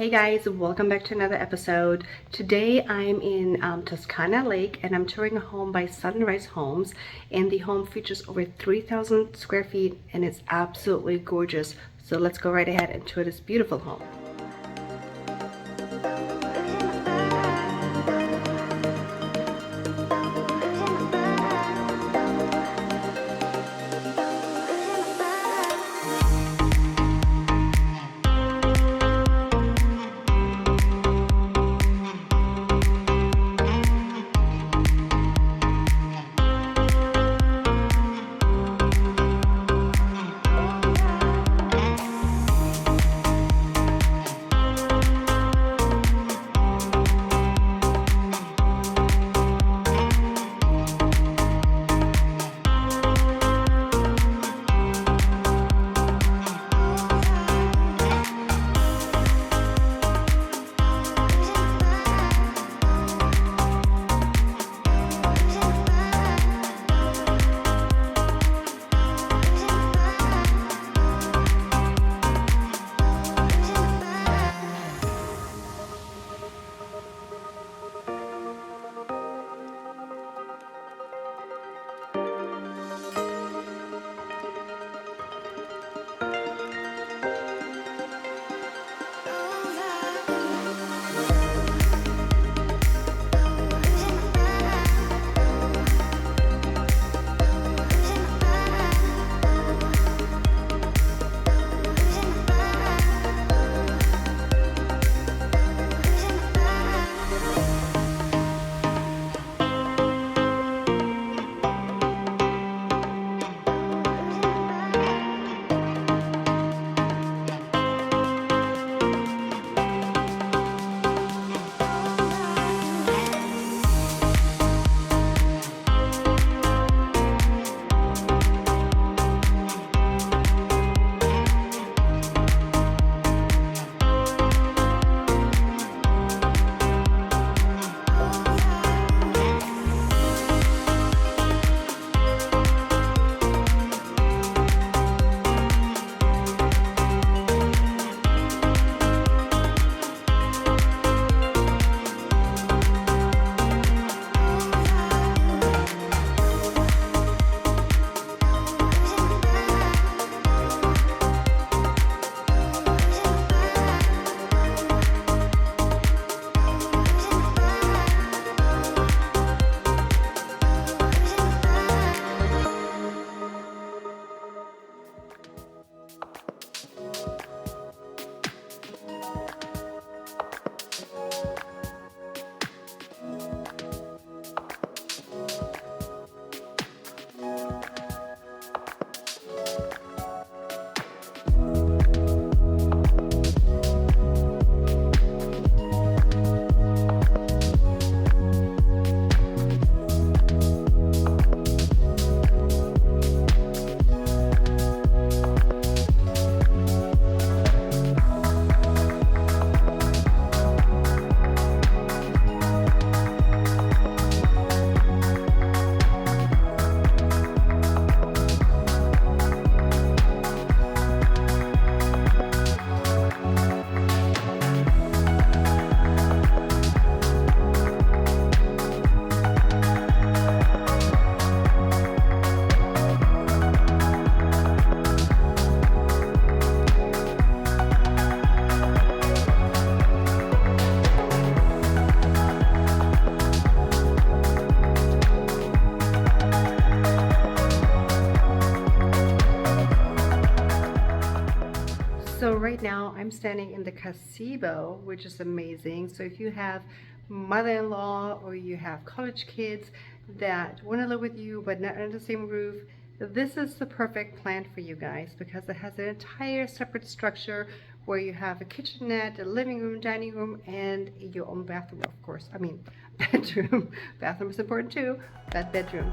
Hey guys, welcome back to another episode. Today I'm in Toscana Lake and I'm touring a home by Sunrise Homes, and the home features over 3,000 square feet and it's absolutely gorgeous. So let's go right ahead and tour this beautiful home. So right now I'm standing in the Kazibo, which is amazing. So if you have mother-in-law or you have college kids that want to live with you but not under the same roof, this is the perfect plan for you guys because it has an entire separate structure where you have a kitchenette, a living room, dining room, and your own bathroom, of course. I mean, bedroom. Bathroom is important too, but bedroom.